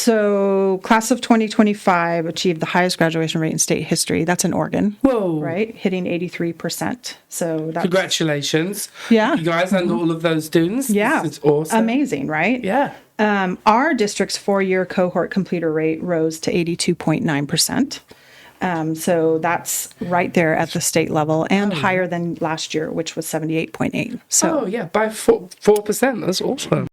So class of 2025 achieved the highest graduation rate in state history. That's in Oregon. Whoa. Right? Hitting 83%. So that's... Congratulations. Yeah. You guys and all of those students. Yeah. It's awesome. Amazing, right? Yeah. Our district's 4-year cohort completer rate rose to 82.9%. So that's right there at the state level and higher than last year, which was 78.8. So by 4%. That's awesome.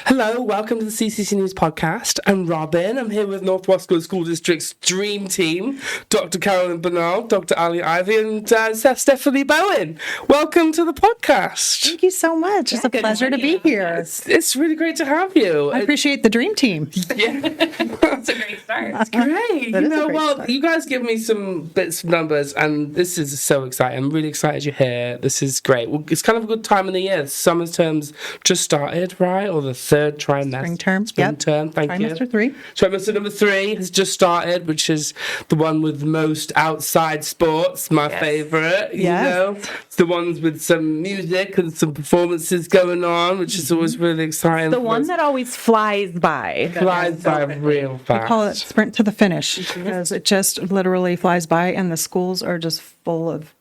Hello, welcome to the CCC News podcast. I'm Robin. I'm here with North Wasco School District's dream team, Dr. Carolyn Bernal, Dr. Allie, Ivey, and Stephanie Bowen. Welcome to the podcast. thank you so much. It's a pleasure to be here. It's really great to have you. I appreciate the dream team. Yeah, That's a great start. that's great. That is a great start. You guys give me some bits of numbers, and this is so exciting. I'm really excited you're here. This is great. Well, it's kind of a good time in the year. Summer terms just started, right? Or the third trimester. Spring term. Spring term, thank you. Trimester 3. Trimester number 3 has just started, which is the one with the most outside sports, my favourite. You Yes. know, it's the ones with some music and some performances going on, which is always really exciting. The one that always flies by. flies by real fast. Call it sprint to the finish because it just literally flies by and the schools are just full of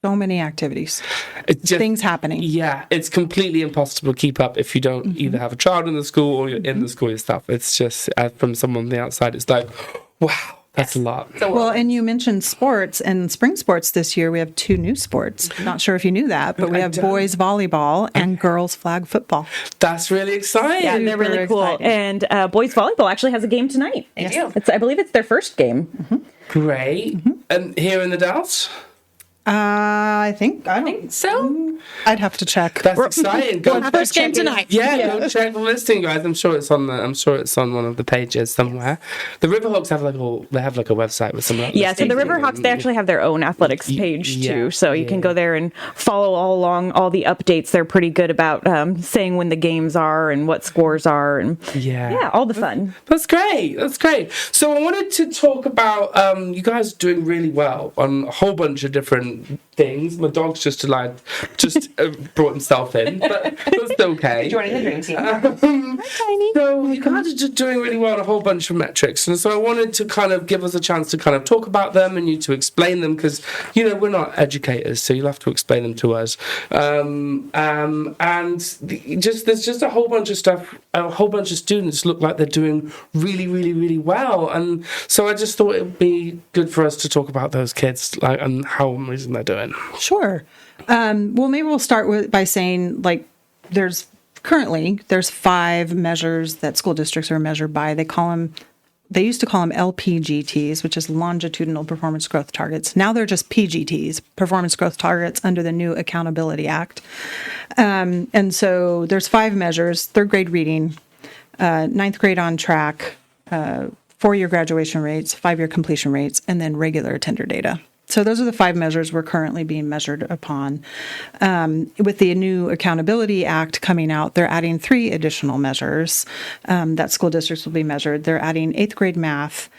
so many activities, It's just, things happening. yeah, it's completely impossible to keep up if you don't Mm-hmm. either have a child in the school or you're in the school yourself. It's just, from someone on the outside, it's like, wow, that's a lot. Well, and you mentioned sports and spring sports this year. We have 2 new sports. Not sure if you knew that, but we I have don't. boys volleyball and girls flag football. That's really exciting. Yeah, they're really Super cool. exciting. And boys volleyball actually has a game tonight. They do. I believe it's their first game. Great. And here in the Dells? I think So I'd have to check. That's exciting. Go check first game it. tonight. Yeah, go check the listing, guys. I'm sure it's on one of the pages somewhere. The Riverhawks have like a website with some. so the Riverhawks, they actually have their own athletics page yeah, too. So you can go there and follow all along all the updates. They're pretty good about saying when the games are and what scores are and all the fun. That's great. That's great. So I wanted to talk about you guys doing really well on a whole bunch of different things. My dog's just brought himself in, but that's okay. Joining the dream team. So you guys are just doing really well on a whole bunch of metrics, and so I wanted to kind of give us a chance to kind of talk about them and you to explain them because we're not educators, so you'll have to explain them to us. There's just a whole bunch of stuff. A whole bunch of students look like they're doing really, really, really well, and so I just thought it would be good for us to talk about those kids, like, and how amazing they're doing. Sure. Well, maybe we'll start by saying there's 5 measures that school districts are measured by. They used to call them LPGTs, which is longitudinal performance growth targets. Now they're just PGTs, performance growth targets under the new Accountability Act. And so there's 5 measures: 3rd grade reading, 9th grade on track, 4-year graduation rates, 5-year completion rates, and then regular attender data. So those are the 5 measures we're currently being measured upon. With the new Accountability Act coming out, they're adding 3 additional measures that school districts will be measured. They're adding 8th grade math,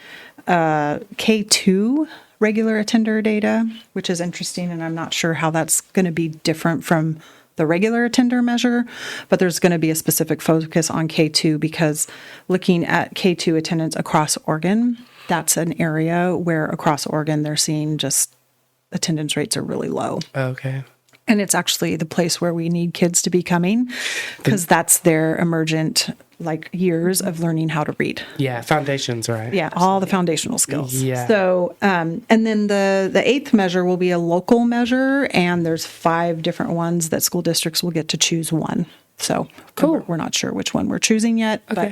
K2 regular attender data, which is interesting, and I'm not sure how that's going to be different from the regular attender measure, but there's going to be a specific focus on K2 because looking at K2 attendance across Oregon, that's an area where across Oregon they're seeing just attendance rates are really low. Okay. And it's actually the place where we need kids to be coming because that's their emergent years of learning how to read. Yeah, foundations, right? Yeah, all the foundational skills. Yeah. So, and then the 8th measure will be a local measure, and there's 5 different ones that school districts will get to choose one. So Cool. We're not sure which one we're choosing yet, but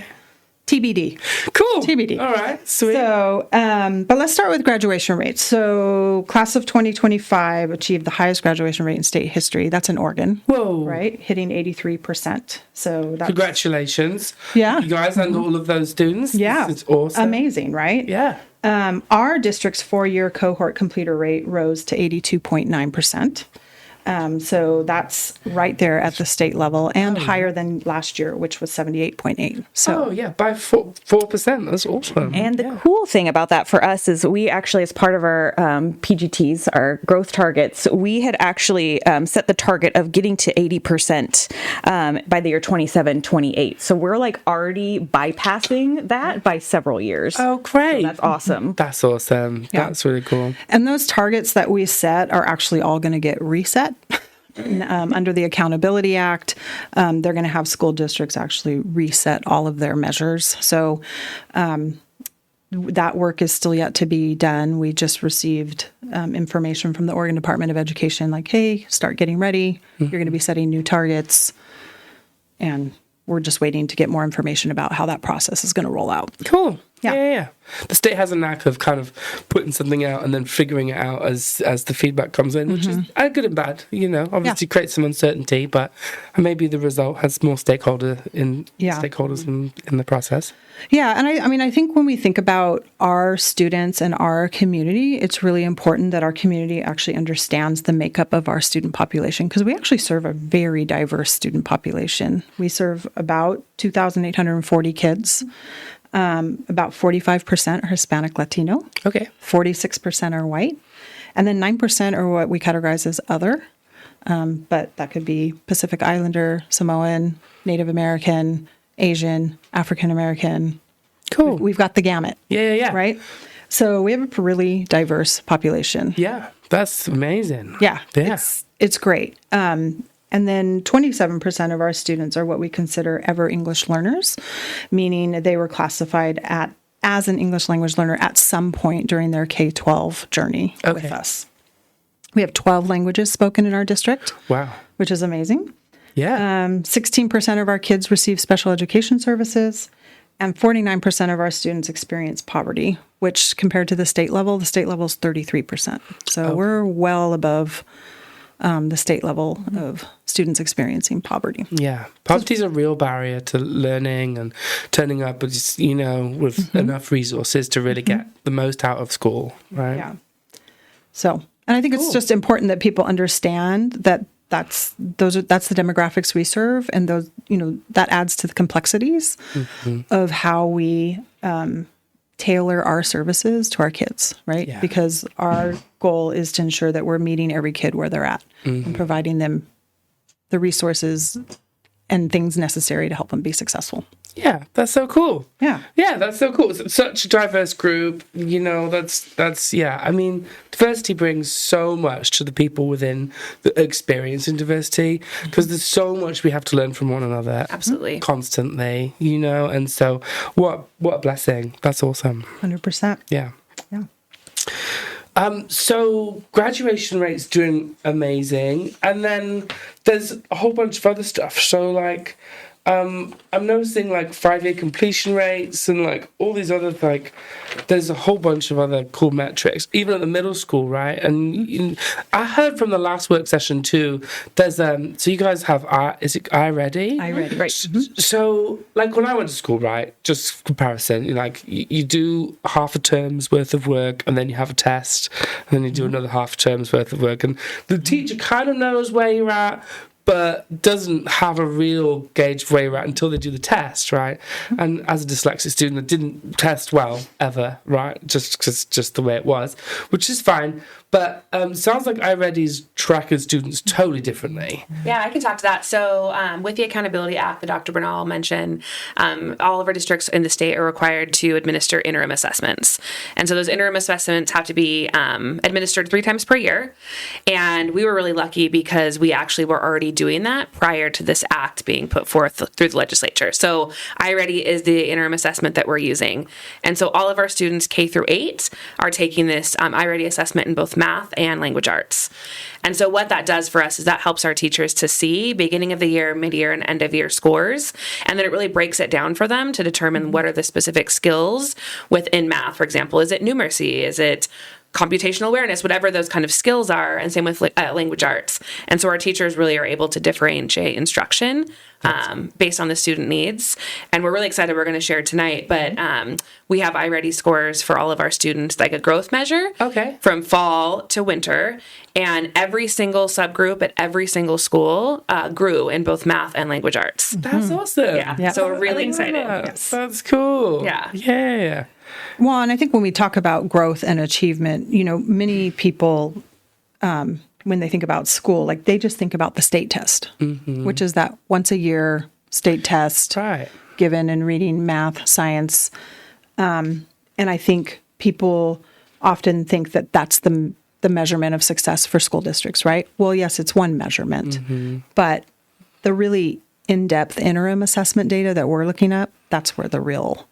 TBD. Cool. TBD. All right. Sweet. So, but let's start with graduation rates. So, class of 2025 achieved the highest graduation rate in state history. That's in Oregon. Whoa. Right? Hitting 83%. So, that's Congratulations. Yeah. You guys and all of those students. Yeah. It's awesome. Amazing, right? Yeah. Our district's 4-year cohort completer rate rose to 82.9%. So that's right there at the state level and higher than last year, which was 78.8. So by 4%. That's awesome. And the cool thing about that for us is we actually, as part of our PGTs, our growth targets, we had actually set the target of getting to 80% by the year 27-28. So we're like already bypassing that by several years. Oh, great. So that's awesome. That's awesome. Yeah. That's really cool. And those targets that we set are actually all going to get reset. Under the Accountability Act, they're going to have school districts actually reset all of their measures. So that work is still yet to be done. We just received information from the Oregon Department of Education, like, hey, start getting ready. You're going to be setting new targets. And we're just waiting to get more information about how that process is going to roll out. Cool. Yeah. Yeah. The state has a knack of kind of putting something out and then figuring it out as the feedback comes in, which is good and bad. Obviously creates some uncertainty, but maybe the result has more stakeholders in the process. Yeah, and I think when we think about our students and our community, it's really important that our community actually understands the makeup of our student population, because we actually serve a very diverse student population. We serve about 2,840 kids. About 45% are Hispanic Latino. Okay. 46% are white. And then 9% are what we categorize as other. But that could be Pacific Islander, Samoan, Native American, Asian, African American. Cool. We've got the gamut. Yeah. Right? So we have a really diverse population. Yeah. That's amazing. Yeah. Yeah. It's great. And then 27% of our students are what we consider ever English learners, meaning they were classified as an English language learner at some point during their K-12 journey with us. We have 12 languages spoken in our district. Wow. Which is amazing. Yeah. 16% of our kids receive special education services, and 49% of our students experience poverty, which compared to the state level is 33%. So we're well above the state level of students experiencing poverty. Yeah. Poverty is a real barrier to learning and turning up with enough resources to really get the most out of school, right? Yeah. So, and I think it's just important that people understand that that's the demographics we serve, and those, that adds to the complexities of how we tailor our services to our kids, right? Yeah. Because our goal is to ensure that we're meeting every kid where they're at and providing them the resources and things necessary to help them be successful. Yeah, that's so cool. Yeah. Yeah, that's so cool. It's such a diverse group, that's I mean, diversity brings so much to the people within the experience in diversity, because there's so much we have to learn from one another. Absolutely. Constantly, and so what a blessing. That's awesome. 100%. Yeah. Yeah. So graduation rate's doing amazing, and then there's a whole bunch of other stuff. So I'm noticing 5-year completion rates and all these other there's a whole bunch of other cool metrics, even at the middle school, right? And I heard from the last work session too, there's so you guys have is it iReady? iReady, right. So when I went to school, right, just comparison, you do half a term's worth of work and then you have a test and then you do another half a term's worth of work, and the teacher kind of knows where you're at, but doesn't have a real gauge of where you're at until they do the test, right? And as a dyslexic student, I didn't test well ever, right? Just the way it was, which is fine. But sounds like iReady's tracking students totally differently. Yeah, I can talk to that. So with the Accountability Act that Dr. Bernal mentioned, all of our districts in the state are required to administer interim assessments. And so those interim assessments have to be administered 3 times per year. And we were really lucky because we actually were already doing that prior to this act being put forth through the legislature. So iReady is the interim assessment that we're using. And so all of our students K through 8 are taking this iReady assessment in both math and language arts. And so what that does for us is that helps our teachers to see beginning of the year, mid-year, and end of year scores. And then it really breaks it down for them to determine what are the specific skills within math. For example, is it numeracy? Is it computational awareness, whatever those kind of skills are, and same with language arts. And so our teachers really are able to differentiate instruction based on the student needs. And we're really excited we're going to share tonight, but we have iReady scores for all of our students, like a growth measure from fall to winter. And every single subgroup at every single school grew in both math and language arts. That's awesome. Yeah. So we're really excited. Yes. That's cool. Yeah. Yeah. Well, and I think when we talk about growth and achievement, many people, when they think about school, like they just think about the state test, which is that once a year state test given in reading, math, science. And I think people often think that that's the measurement of success for school districts, right? Well, yes, it's one measurement, but the really in-depth interim assessment data that we're looking at, that's where the real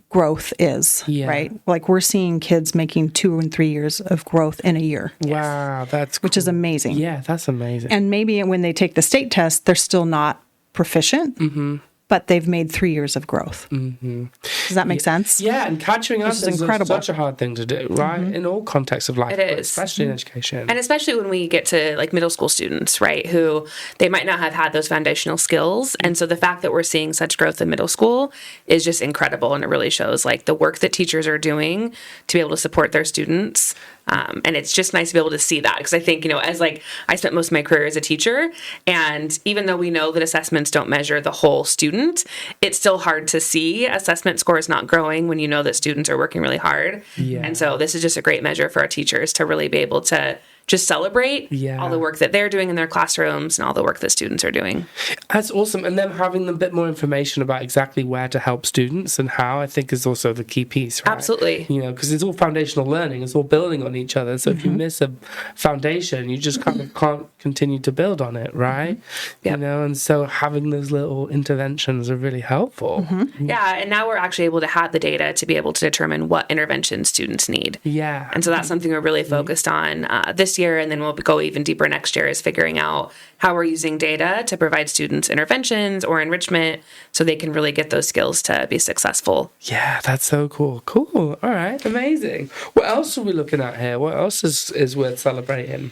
growth is, right? Like we're seeing kids making 2 and 3 years of growth in a year. Wow, that's cool. Which is amazing. Yeah, that's amazing. And maybe when they take the state test, they're still not proficient, but they've made 3 years of growth. Does that make sense? Yeah, and catching up is incredible. such a hard thing to do, right? In all contexts of life, It is. especially in education. And especially when we get to like middle school students, right, who they might not have had those foundational skills. And so the fact that we're seeing such growth in middle school is just incredible. And it really shows like the work that teachers are doing to be able to support their students. And it's just nice to be able to see that because I think, as like I spent most of my career as a teacher, and even though we know that assessments don't measure the whole student, it's still hard to see assessment scores not growing when you know that students are working really hard. And so this is just a great measure for our teachers to really be able to just celebrate all the work that they're doing in their classrooms and all the work that students are doing. That's awesome. And then having a bit more information about exactly where to help students and how, I think, is also the key piece, right? Absolutely. Because it's all foundational learning. It's all building on each other. So if you miss a foundation, you just kind of can't continue to build on it, right? And so having those little interventions are really helpful. Yeah, and now we're actually able to have the data to be able to determine what intervention students need. Yeah. And so that's something we're really focused on this year, and then we'll go even deeper next year, is figuring out how we're using data to provide students interventions or enrichment so they can really get those skills to be successful. Yeah, that's so cool. Cool. All right. Amazing. What else are we looking at here? What else is worth celebrating?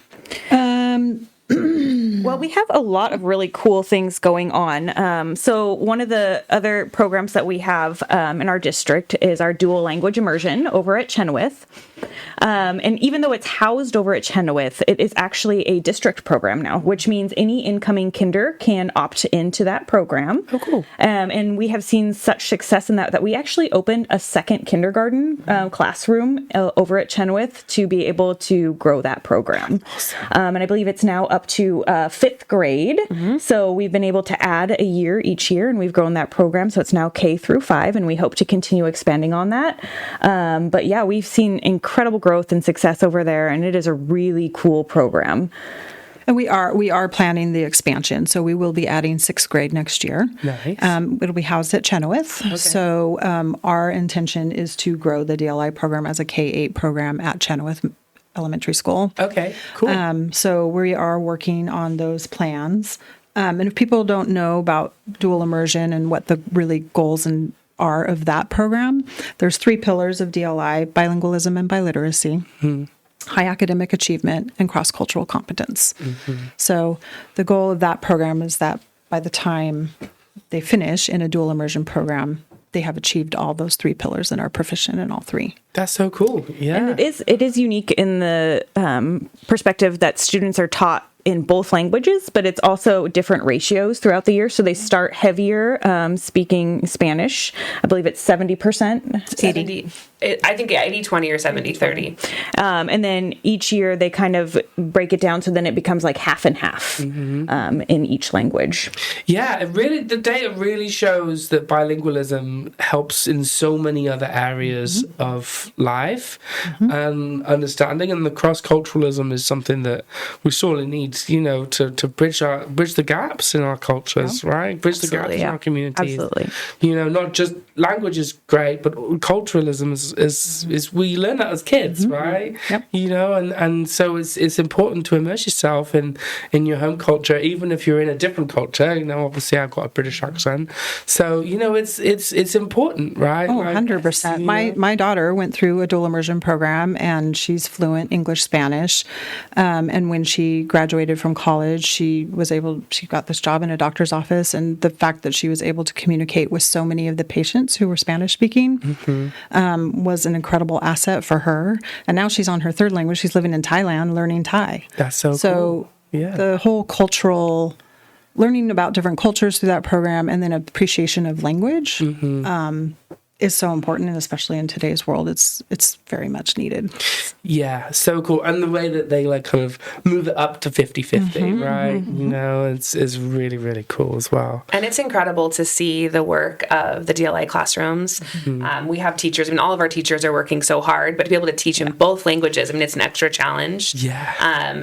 Well, we have a lot of really cool things going on. So one of the other programs that we have in our district is our dual language immersion over at Chenoweth. And even though it's housed over at Chenoweth, it is actually a district program now, which means any incoming kinder can opt into that program. Oh, cool. And we have seen such success in that we actually opened a second kindergarten classroom over at Chenoweth to be able to grow that program. Awesome. And I believe it's now up to 5th grade. So we've been able to add a year each year, and we've grown that program. So it's now K through 5, and we hope to continue expanding on that. But yeah, we've seen incredible growth and success over there, and it is a really cool program. And we are planning the expansion, so we will be adding 6th grade next year. Nice. It'll be housed at Chenoweth. Okay. So our intention is to grow the DLI program as a K-8 program at Chenoweth Elementary School. Okay, cool. So we are working on those plans. And if people don't know about dual immersion and what the really goals are of that program, there's 3 pillars of DLI: bilingualism and biliteracy, high academic achievement, and cross-cultural competence. So the goal of that program is that by the time they finish in a dual immersion program, they have achieved all those 3 pillars and are proficient in all 3. That's so cool. Yeah. And it is unique in the perspective that students are taught in both languages, but it's also different ratios throughout the year. So they start heavier speaking Spanish. I believe it's 70%. 80. I think 80-20 or 70-30. And then each year they kind of break it down, so then it becomes like half and half in each language. Yeah, the data really shows that bilingualism helps in so many other areas of life and understanding, and the cross-culturalism is something that we sorely need, to bridge the gaps in our cultures, right? Bridge the gaps in our communities. Absolutely. Not just language is great, but culturalism as we learn that as kids, right? Yep. You know, and so it's important to immerse yourself in your home culture, even if you're in a different culture. You know, obviously I've got a British accent, so you know it's important, right? Oh, Like, 100%. you know? My daughter went through a dual immersion program, and she's fluent English, Spanish. And when she graduated from college, she got this job in a doctor's office, and the fact that she was able to communicate with so many of the patients who were Spanish speaking was an incredible asset for her. And now she's on her third language. She's living in Thailand, learning Thai. That's so cool. Yeah. The whole cultural learning about different cultures through that program, and then appreciation of language is so important, and especially in today's world, it's very much needed. Yeah, so cool. And the way that they like kind of move it up to 50-50, right? You know, it's really, really cool as well. And it's incredible to see the work of the DLA classrooms. We have teachers, I mean, all of our teachers are working so hard, but to be able to teach in both languages, I mean, it's an extra challenge. Yeah.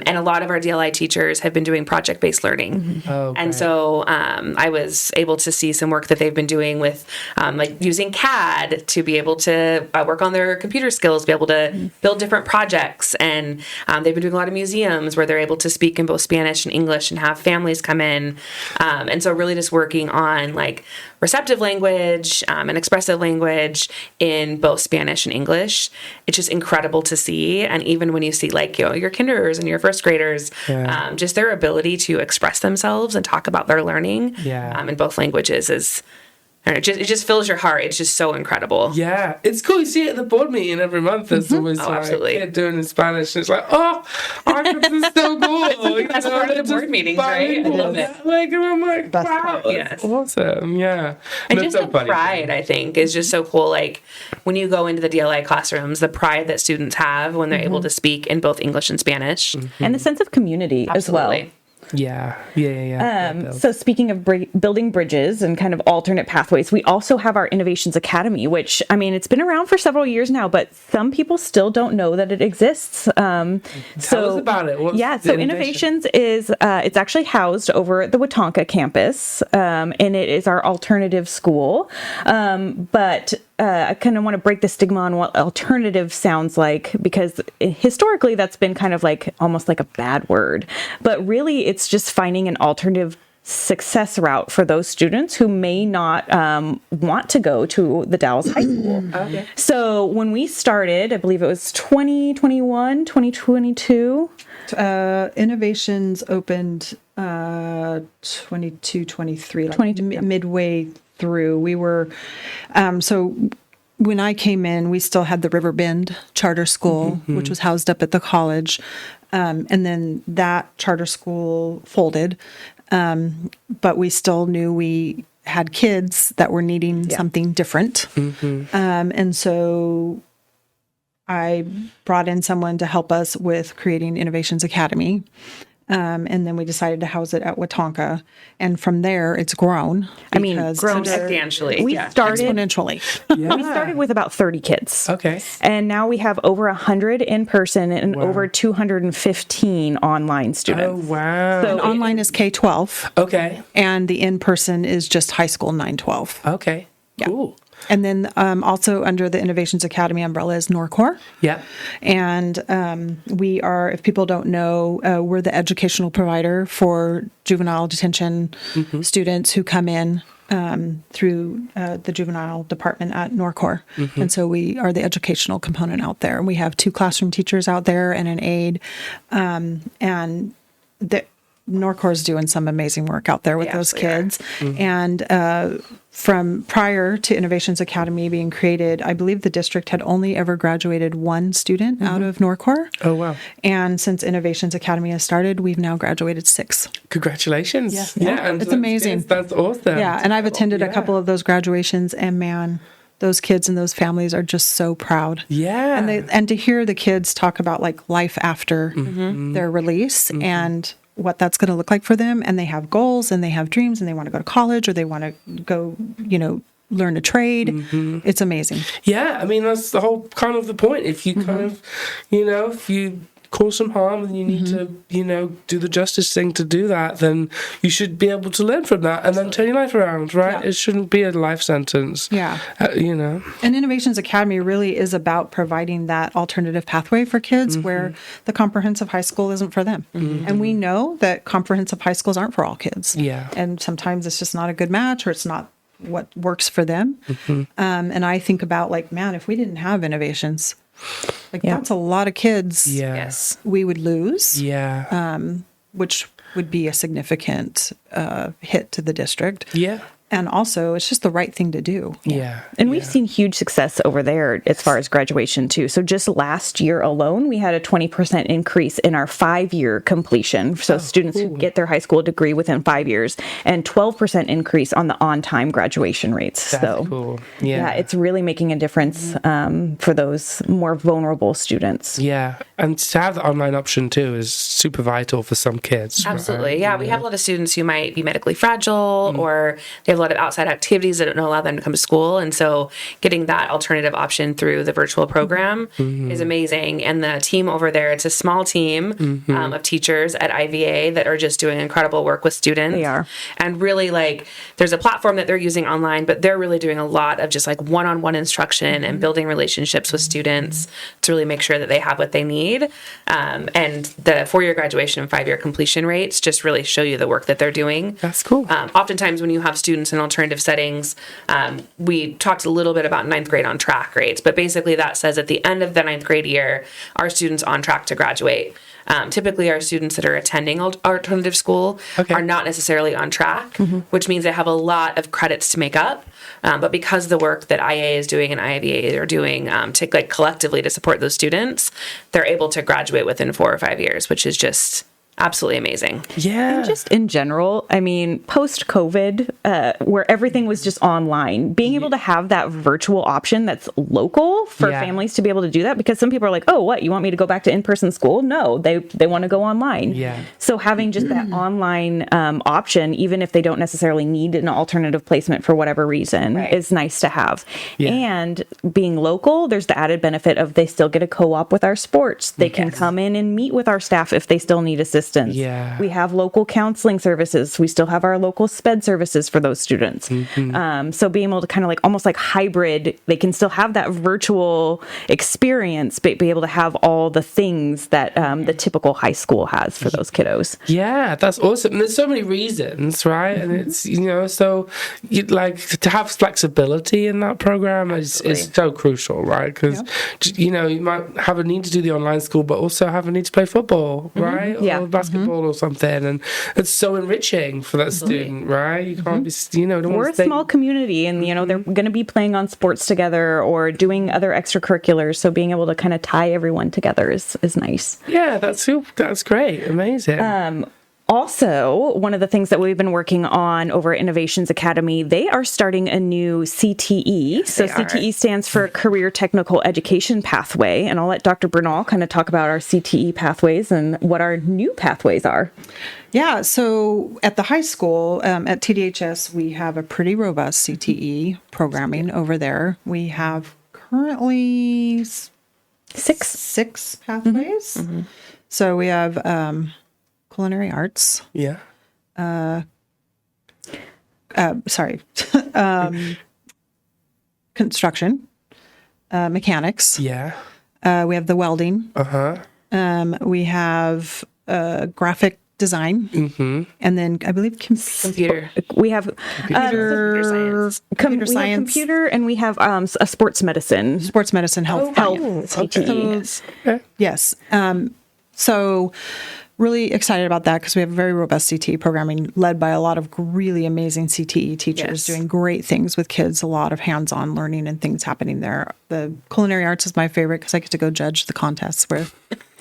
And a lot of our DLI teachers have been doing project-based learning. Oh, and great. so I was able to see some work that they've been doing with like using CAD to be able to work on their computer skills, be able to build different projects. And they've been doing a lot of museums where they're able to speak in both Spanish and English and have families come in. And so really just working on like receptive language and expressive language in both Spanish and English. It's just incredible to see. And even when you see like, you know, your kinders and your first graders, just their ability to express themselves and talk about their learning in both languages is, it just fills your heart. It's just so incredible. Yeah, it's cool. You see it at the board meeting every month. There's always like absolutely. kid doing in Spanish. And it's like, oh, this is so cool. You That's know, part of the just board meetings, right? I love it. Like, and I'm like, Best wow, part. that's awesome. Yeah. And That's just so the funny. pride, I think, is just so cool. Like when you go into the DLI classrooms, the pride that students have when they're able to speak in both English and Spanish. And the sense of community as well. Absolutely. Yeah. So speaking of building bridges and kind of alternate pathways, we also have our Innovations Academy, which, I mean, it's been around for several years now, but some people still don't know that it exists. Tell us about it. What's So the Innovations is, it's actually housed over at the Watonka campus, and it is our alternative school. But I kind of want to break the stigma on what alternative sounds like, because historically that's been kind of like almost like a bad word. But really, it's just finding an alternative success route for those students who may not want to go to the Dallas High School. Okay. So when we started, I believe it was 2021, 2022. Innovations opened 22, 23, like 22, midway through. We were, so when I came in, we still had the Riverbend Charter School, which was housed up at the college. And then that charter school folded. But we still knew we had kids that were needing something different. And so I brought in someone to help us with creating Innovations Academy. And then we decided to house it at Watonka. And from there, it's grown. I mean, because grown Substantially. We started exponentially. We started with about 30 kids. Okay. And now we have over 100 in person and over 215 online Oh, students. wow. So And online is K-12. Okay. And the in-person is just high school 9-12. Okay. Cool. And then also under the Innovations Academy umbrella is Norcor. Yeah. And we are, if people don't know, we're the educational provider for juvenile detention students who come in through the juvenile department at Norcor. And so we are the educational component out there. We have 2 classroom teachers out there and an aide. And Norcor is doing some amazing work out there with those kids. And from prior to Innovations Academy being created, I believe the district had only ever graduated 1 student out of Norcor. Oh, wow. And since Innovations Academy has started, we've now graduated 6. Congratulations. Yes. Yeah. It's amazing. That's awesome. Yeah, and I've attended a couple of those graduations, and man, those kids and those families are just so proud. Yeah. And to hear the kids talk about like life after their release and what that's going to look like for them, and they have goals and they have dreams and they want to go to college or they want to go, learn a trade. It's amazing. Yeah, I mean, that's the whole kind of the point. If you kind of, if you cause some harm and you need to, do the justice thing to do that, then you should be able to learn from that and then turn your life around, right? Yeah. It shouldn't be a life sentence. Yeah. And Innovations Academy really is about providing that alternative pathway for kids where the comprehensive high school isn't for them. And we know that comprehensive high schools aren't for all kids. Yeah. And sometimes it's just not a good match or it's not what works for them. And I think about man, if we didn't have innovations, that's a lot of kids Yes. we would lose. Yeah. Which would be a significant hit to the district. Yeah. And also, it's just the right thing to do. Yeah. And we've seen huge success over there as far as graduation, too. So just last year alone, we had a 20% increase in our 5-year completion. So students who get their high school degree within 5 years, and 12% increase on the on-time graduation rates. That's cool. Yeah, it's really making a difference for those more vulnerable students. Yeah. And to have the online option, too, is super vital for some kids. Absolutely. Right? Yeah, we have a lot of students who might be medically fragile or they have a lot of outside activities that don't allow them to come to school. And so getting that alternative option through the virtual program is amazing. And the team over there, it's a small team of teachers at IVA that are just doing incredible work with students. They are. And really there's a platform that they're using online, but they're really doing a lot of just one-on-one instruction and building relationships with students to really make sure that they have what they need. And the 4-year graduation and 5-year completion rates just really show you the work that they're doing. That's cool. Oftentimes when you have students in alternative settings, we talked a little bit about 9th grade on track rates, but basically that says at the end of the 9th grade year, are students on track to graduate? Typically our students that are attending alternative school are not necessarily on track, which means they have a lot of credits to make up. But because the work that IA is doing and IVA are doing to collectively to support those students, they're able to graduate within 4 or 5 years, which is just absolutely amazing. Yeah. And just in general, I mean, post-COVID, where everything was just online, being able to have that virtual option that's local for families to be able to do that, because some people are like, oh, what, you want me to go back to in-person school? No, they want to go online. Yeah. So having just that online option, even if they don't necessarily need an alternative placement for whatever reason, is nice to have. Yeah. And being local, there's the added benefit of they still get a co-op with our sports. They can come in and meet with our staff if they still need assistance. Yeah. We have local counseling services. We still have our local SPED services for those students. So being able to kind of almost like hybrid, they can still have that virtual experience, but be able to have all the things that the typical high school has for those kiddos. Yeah, that's awesome. And there's so many reasons, right? And it's, so you'd to have flexibility in that program is so crucial, right? Because, you might have a need to do the online school, but also have a need to play football, right? Or basketball or something. And it's so enriching for that student, right? You can't be, We're a small community and, they're going to be playing on sports together or doing other extracurriculars. So being able to kind of tie everyone together is nice. Yeah, that's great. Amazing. Also, one of the things that we've been working on over at Innovations Academy, they are starting a new CTE. So CTE stands for Career Technical Education Pathway. And I'll let Dr. Bernal kind of talk about our CTE pathways and what our new pathways are. Yeah, so at the high school, at TDHS, we have a pretty robust CTE programming over there. We have currently six pathways. So we have culinary arts. Yeah. Construction, mechanics. Yeah. We have the welding. We have graphic design, Mm-hmm. and then I believe Computer. We have Computer science. computer we science, have computer, and we have a sports medicine. sports medicine, health. CTE. Yes. So really excited about that because we have a very robust CTE programming led by a lot of really amazing CTE teachers doing great things with kids, a lot of hands-on learning and things happening there. The culinary arts is my favorite because I get to go judge the contests where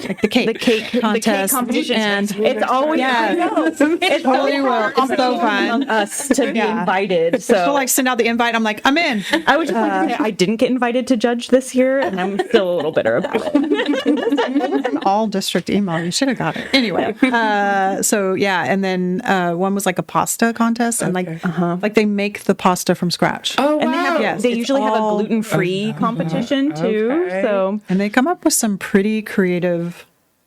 like the cake contest competition, and it's always it's totally will. It's so fun. Us to be invited. So So like send out the invite. I'm like, I'm in. I would just like to say I didn't get invited to judge this year, and I'm still a little bitter about it. All district email. You should have got it. Anyway, so yeah, and then one was like a pasta contest, and like they make the pasta from scratch. Oh, And wow. they usually have a gluten-free competition too. Okay. So And they come up with some pretty creative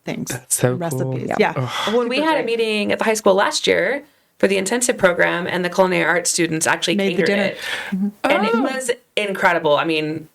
things. so cool. recipes. Yep. Yeah. When we had a meeting at the high school last year for the intensive program, and the culinary arts students actually Made the catered dinner. it, and it was incredible. I mean,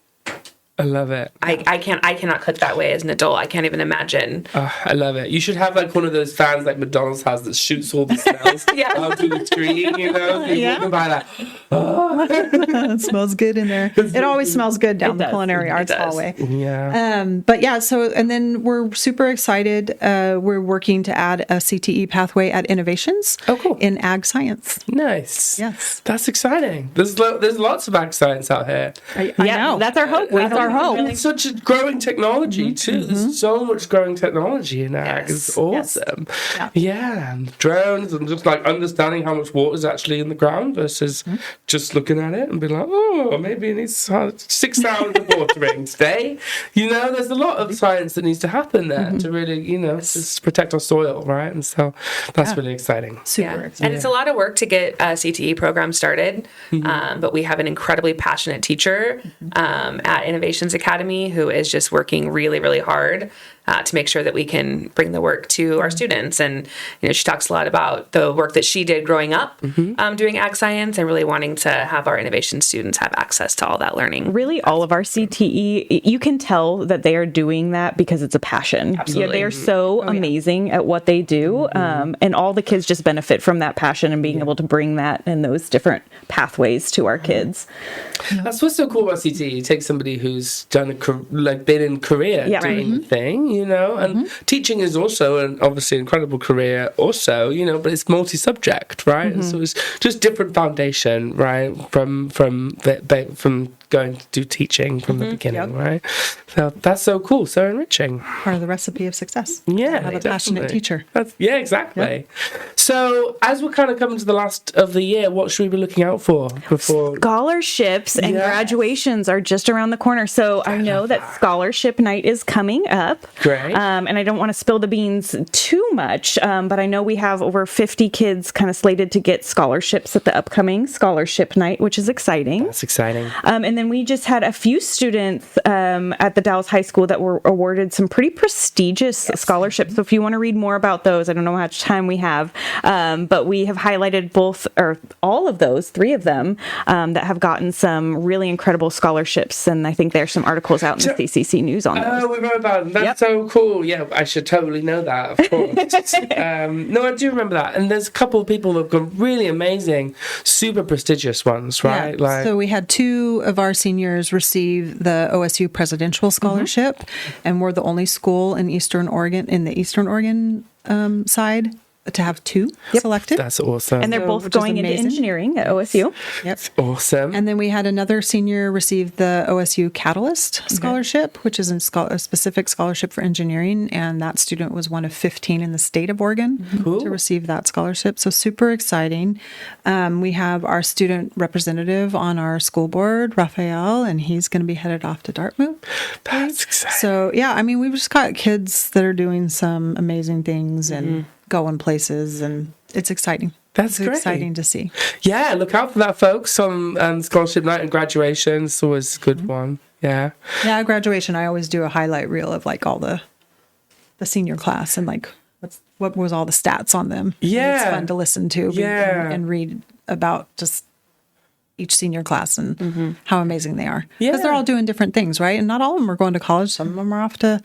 I love it. I cannot cook that way as an adult. I can't even imagine. I love it. You should have like one of those fans like McDonald's has that shoots all the smells Yeah. out through the screen, you know? You're Yeah. walking by that. It smells good in there. It always smells good down the does. culinary arts does. hallway. Yeah. But yeah, so, and then we're super excited. We're working to add a CTE pathway at Innovations Oh, cool. in ag science. Nice. Yes. That's exciting. There's lots of ag science out here. I Yeah, know. that's our hope. That's our hope. And it's such a growing technology too. There's so much growing technology in ag. Yes. It's awesome. Yeah. Yeah, and drones and just like understanding how much water is actually in the ground versus just looking at it and being like, oh, maybe it needs 6 hours of watering today. You know, there's a lot of science that needs to happen there to really, you know, just protect our soil, right? And so that's really exciting. Super excited. And it's a lot of work to get a CTE program started. But we have an incredibly passionate teacher at Innovations Academy who is just working really, really hard to make sure that we can bring the work to our students. And, you know, she talks a lot about the work that she did growing up doing ag science and really wanting to have our innovation students have access to all that learning. Really, all of our CTE, you can tell that they are doing that because it's a passion. Absolutely. Yeah, they are so amazing at what they do. And all the kids just benefit from that passion and being able to bring that and those different pathways to our kids. That's what's so cool about CTE. You take somebody who's done been in Korea Yeah. doing the thing, you know, and teaching is also obviously an incredible career also, you know, but it's multi-subject, right? And so it's just different foundation, right, from going to do teaching from the beginning, right? So that's so cool, so enriching. Part of the recipe of success. Yeah, Have a passionate definitely. teacher. Yeah, exactly. So as we're kind of coming to the last of the year, what should we be looking out for before? Scholarships and Yes. graduations are just around the corner. So I know that scholarship night is coming up. Great. And I don't want to spill the beans too much, but I know we have over 50 kids kind of slated to get scholarships at the upcoming scholarship night, which is exciting. That's exciting. And then we just had a few students at the Dallas High School that were awarded some pretty prestigious scholarships. So if you want to read more about those, I don't know how much time we have, but we have highlighted all of those, 3 of them, that have gotten some really incredible scholarships. And I think there's some articles out in the CCC News on those. Oh, we wrote about them. That's so cool. Yeah, I should totally know that, of course. No, I do remember that. And there's a couple of people that have got really amazing, super prestigious ones, right? Yeah. So we had 2 of our seniors receive the OSU Presidential Scholarship, and we're the only school in the Eastern Oregon side to have 2 selected. That's awesome. And they're both which is going into amazing. engineering at OSU. Yep. awesome. And then we had another senior receive the OSU Catalyst Scholarship, which is a specific scholarship for engineering. And that student was one of 15 in the state of Oregon Cool. to receive that scholarship. So super exciting. We have our student representative on our school board, Raphael, and he's going to be headed off to Dartmouth. That's exciting. So yeah, I mean, we've just got kids that are doing some amazing things and going places, and it's exciting. That's It's great. exciting to see. Yeah, look out for that, folks, on scholarship night and graduation. It's always a good one. Yeah. Yeah, at graduation, I always do a highlight reel of like all the senior class and like what was all the stats on them. And Yeah. it's fun to listen to Yeah. and read about just each senior class and how amazing they are. Yeah. Because they're all doing different things, right? And not all of them are going to college. Some of them are off to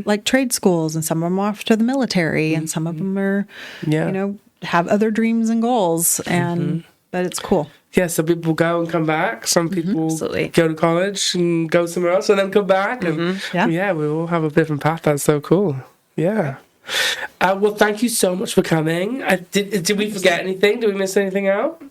like trade schools, and some of them are off to the military, and some of them are, Yeah. you know, have other dreams and goals. And but it's cool. Yeah, some people go and come back. Some people Absolutely. go to college and go somewhere else and then come back. And Yeah. we all have a different path. That's so cool. Yeah. Well, thank you so much for coming. Did we forget anything? Did we miss anything out?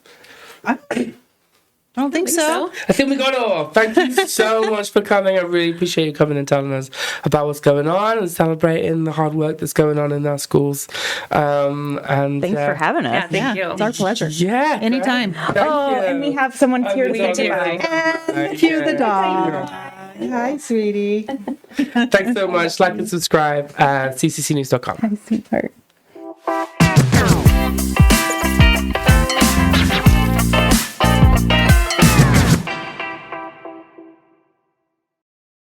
I don't think so. I think we got it all. Thank you so much for coming. I really appreciate you coming and telling us about what's going on and celebrating the hard work that's going on in our schools. And Thanks for having us. Yeah, thank you. It's our pleasure. Yeah. Anytime. Thank Oh, you. and we have someone here to We say do. goodbye. Cue the dog. Hi, sweetie. Thanks so much. Like and subscribe at cccnews.com. Hi, sweetheart.